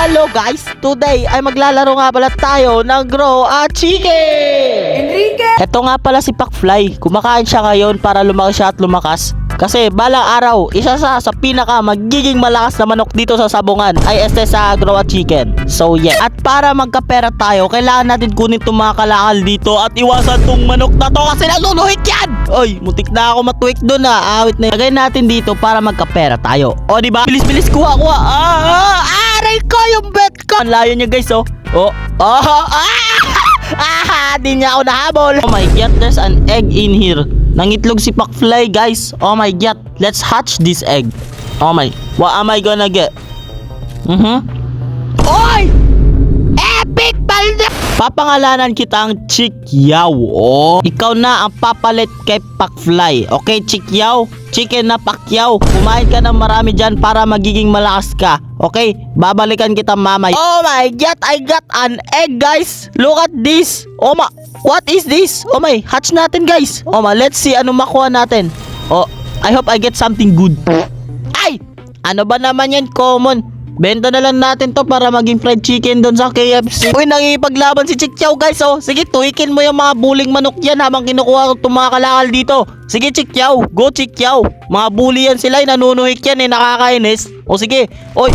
Hello guys! Today ay maglalaro nga pala tayo ng Grow a Chicken! Enrique! Ito nga pala si Pacfly. Kumakain siya ngayon para lumaki siya at lumakas. Kasi balang araw, isa sa pinaka magiging malakas na manok dito sa sabungan ay este sa Grow a Chicken. So yeah. At para magkapera tayo, kailangan natin kunin itong mga kalakal dito at iwasan tong manok na to kasi nalunuhik yan! Oy, mutik na ako matuwik doon ah. Awit na. Lagay natin dito para magkapera tayo. O diba? Bilis-bilis kuha. Aray ko yung bet ko! Ang layo niya guys oh. Di niya ako nahabol. Oh my god, there's an egg in here. Nangitlog si Pacfly guys. Oh my god, let's hatch this egg. Oh my, what am I gonna get? Oy! Epic palda! Papangalanan kitang Chikyaw. Oh, ikaw na ang papalit kay Pacfly. Okay, Chikyaw? Chicken na Pacquiao. Kumain ka ng marami dyan para magiging malakas ka. Okay? Babalikan kita mamay. Oh my god, I got an egg guys. Look at this. Oh my, what is this? Oh my, hatch natin guys. Oh my, let's see ano makuha natin. Oh, I hope I get something good. Ay! Ano ba naman yan? Common. Benta na lang natin to para maging fried chicken doon sa KFC. Uy, nangipaglaban si Chikyaw guys oh. Sige, tuwikin mo yung mga buling manok yan habang kinukuha ko itong mga kalakal dito. Sige Chikyaw, go Chikyaw. Mga bully yan sila, nanunuhik yan nakakainis. O sige, oy,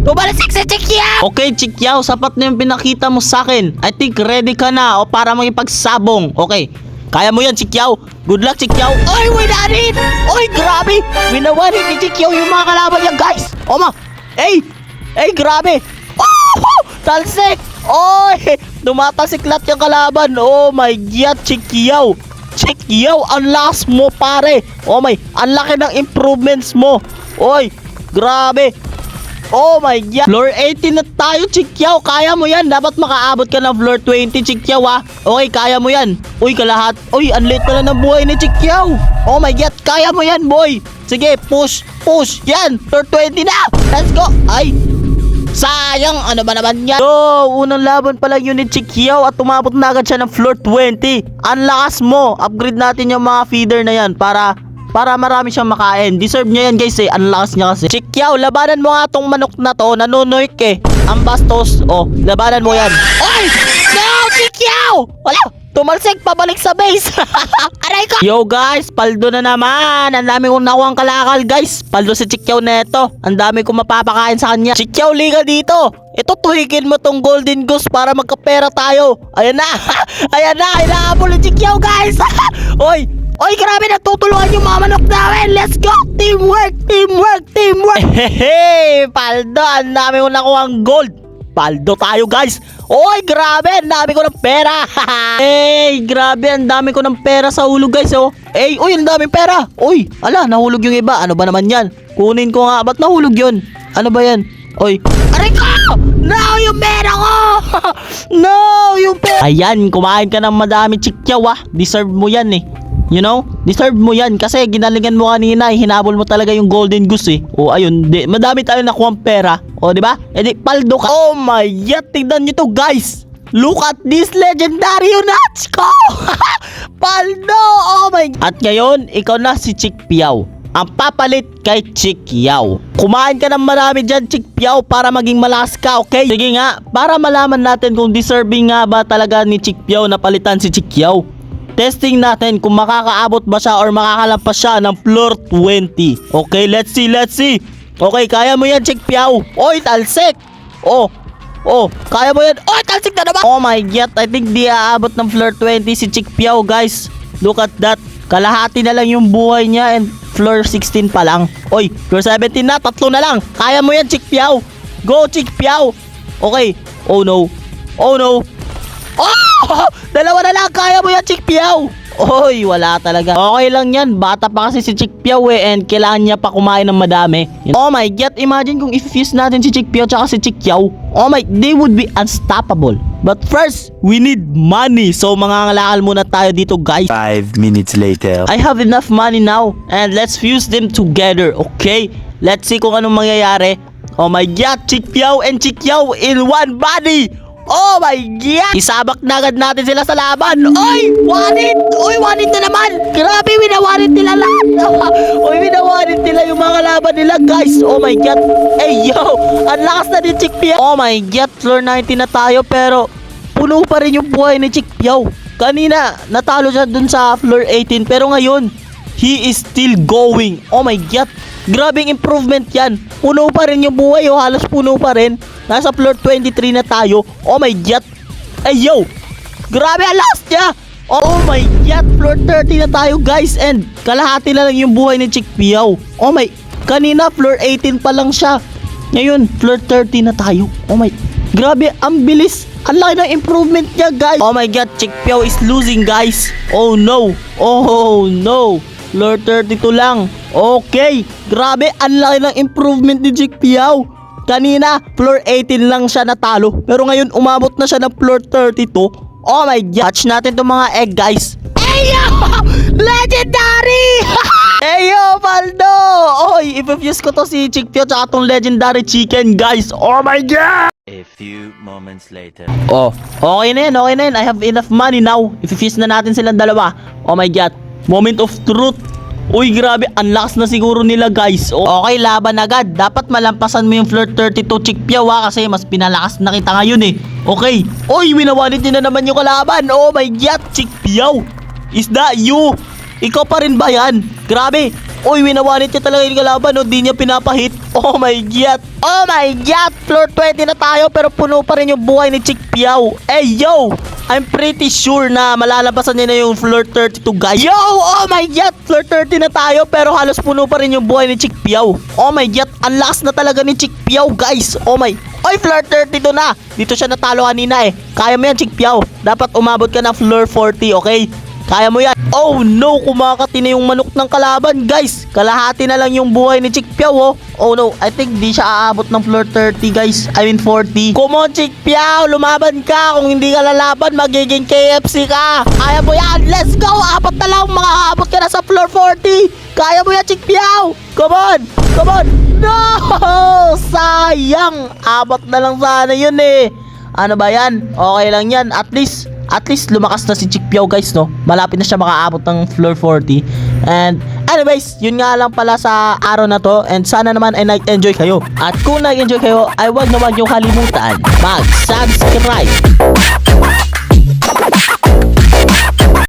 tumalisik si Chikyaw. Okay Chikyaw, sapat na yung pinakita mo sa akin. I think ready ka na para makipagsabong. Okay, kaya mo yan Chikyaw. Good luck Chikyaw. Oy, winanin. Oy, grabe. Winawanin ni Chikyaw yung mga kalaban niya guys. O ma, Ay, grabe. Oh, talsik. Oy, tumatasik lahat yung kalaban. Oh my god, Chikyaw. Chikyaw, ang lakas mo pare. Oh my, ang laki ng improvements mo. Oy, grabe. Oh my god. Floor 18 na tayo, Chikyaw. Kaya mo yan. Dapat makaabot ka ng floor 20, Chikyaw ha. Okay, kaya mo yan. Uy, kalahat. Uy, ang late pala ng buhay ni Chikyaw. Oh my god, kaya mo yan, boy. Sige, push. Yan, floor 20 na. Let's go. Ay, sayang. Ano ba naman yan? So, unang laban pa lang yun ni Chikyaw at tumabot na agad siya ng floor 20. Ang lakas mo. Upgrade natin yung mga feeder na yan para marami siyang makain. Deserve niya yan guys eh. Ang lakas niya kasi. Chikyaw, labanan mo nga tong manok na to. Nanunuik eh. Ang bastos. Oh, labanan mo yan. Oy! No, Chikyaw! Wala! Tumalsik pabalik sa base. Aray ko! Yo guys, paldo na naman. Ang dami kong nakuha ang kalakal guys. Paldo si Chikyaw neto. Ang dami kong mapapakain sa kanya. Chikyaw, liga dito. Ito, tuhikin mo tong golden goose para magkapera tayo. Ayan na. Ayan na. Inaabol ni Chikyaw guys. Oy, grabe, natutulungan yung mga manok namin. Let's go! Teamwork! Hehehe! Paldo, ang dami ko nakuha ang gold. Paldo tayo guys. Oy, grabe, ang dami ko ng pera. Hey, grabe, ang dami ko ng pera sa hulog guys oh. Hey, uy, ang daming pera. Uy, ala, nahulog yung iba. Ano ba naman yan? Kunin ko nga, ba't nahulog yun? Ano ba yan? Oy, aray ko! No, yung pera ko! No, yung pera. Ayan, kumain ka ng madami Chikyaw ah. Deserve mo yan eh. You know? Deserve mo yan kasi ginalingan mo kanina, hinabol mo talaga yung golden goose eh. O ayun, madami tayo nakuha ng pera. O di ba? Edi paldo ka. Oh my god, tignan nyo to guys. Look at this legendary nuts ko. Paldo, oh my god. At ngayon, ikaw na si Chikyaw. Ang papalit kay Chikyaw. Kumain ka ng marami dyan, Chikyaw, para maging malakas ka, okay? Sige nga, para malaman natin kung deserving nga ba talaga ni Chikyaw na palitan si Chikyaw. Testing natin kung makakaabot ba siya or makakalampas siya ng floor 20. Okay, let's see. Okay, kaya mo yan, Chikyaw. Oy, talsik. Oh, kaya mo yan. Oy, talsik na naman. Oh my god, I think di aabot ng floor 20 si Chikyaw, guys. Look at that. Kalahati na lang yung buhay niya and floor 16 pa lang. Oy, floor 17 na, 3 na lang. Kaya mo yan, Chikyaw. Go, Chikyaw. Okay. Oh no. Oh! 2 na lang, kaya mo yan, Chikyaw. Oy, wala talaga. Okay lang yan, bata pa kasi si Chikyaw eh, and kailangan niya pa kumain ng madami. Oh my god, imagine kung i-fuse natin si Chikyaw tsaka si Chikyaw. Oh my, they would be unstoppable. But first, we need money. So mangangalakal muna tayo dito guys. 5 minutes later. I have enough money now and let's fuse them together, okay? Let's see kung anong mangyayari. Oh my god, Chikyaw and Chikyaw in one body. Oh my God! Isabak na agad natin sila sa laban. Oy! Wanit! Oy, wanit na naman! Grabe, winawanit nila lahat. Oy, winawanit nila yung mga laban nila, guys. Oh my God! Hey, yo! Ang lakas na ni Chick Piao. Oh my God! Floor 19 na tayo, pero puno pa rin yung buhay ni Chick Piao. Kanina, natalo siya dun sa floor 18, pero ngayon, he is still going. Oh my God! Grabing improvement yan. Puno pa rin yung buhay, oh. Halos puno pa rin. Nasa floor 23 na tayo. Oh my God! Ay, yo! Grabe, ang lakas niya! Oh my God! Floor 30 na tayo, guys. And kalahati na lang yung buhay ni Chick Piao. Oh my... Kanina, floor 18 pa lang siya. Ngayon, floor 30 na tayo. Oh my... Grabe, ang bilis. Ang laki ng improvement niya, guys. Oh my God, Chick Piao is losing, guys. Oh no. Oh no. Floor 32 lang. Okay. Grabe, ang laki ng improvement ni Chick Piao. Kanina, floor 18 lang siya natalo. Pero ngayon, umabot na siya ng floor 32. Oh my God. Touch natin itong mga egg, guys. Eyo! Legendary! Eyo, Paldo! Oy, ipifuse ko to si Chick Piao tsaka tong legendary chicken, guys. Oh my God! A few moments later. Oh, okay na yan, okay na yan. I have enough money now. Ififuse na natin silang dalawa. Oh my God. Moment of truth. Uy, grabe. Ang lakas na siguro nila, guys. Oh, okay, laban agad. Dapat malampasan mo yung floor 32, Chick Piao, kasi mas pinalakas na kita ngayon eh. Okay. Uy, winawanit niya na naman yung kalaban. Oh my God, Chick Piao. Is that you? Ikaw pa rin ba yan? Grabe. Uy, winawanit niya talaga yung kalaban, no? Di niya pinapahit. Oh my God. Oh my God. Floor 20 na tayo, pero puno pa rin yung buhay ni Chick Piao. Hey, yo. I'm pretty sure na malalampasan niya na yung floor 32, guys. Yo, oh my God. Floor 30 na tayo, pero halos puno pa rin yung buhay ni Chick Piao. Oh my God. Ang lakas na talaga ni Chick Piao, guys. Oh my. Oy, floor 32 na. Dito siya natalo kanina eh. Kaya mo yan, Chick Piao. Dapat umabot ka ng floor 40, okay? Kaya mo yan. Oh no, kumakati na yung manok ng kalaban, guys. Kalahati na lang yung buhay ni Chick Piao, oh. Oh no, I think di siya aabot ng floor 30, guys. I mean 40. Come on, Chick Piao, lumaban ka. Kung hindi ka lalaban, magiging KFC ka. Kaya mo yan, let's go. Apat na lang, makakaabot ka na sa floor 40. Kaya mo yan, Chick Piao. Come on, come on. No, sayang. Apat na lang sana yun eh. Ano ba yan? Okay lang yan. At least lumakas na si Chick Piao, guys, no? Malapit na siya makaabot ng floor 40. And anyways, yun nga lang pala sa araw na to. And sana naman ay nag-enjoy kayo. At kung nag-enjoy kayo, ay wag na wag nyo kalimutan mag-subscribe.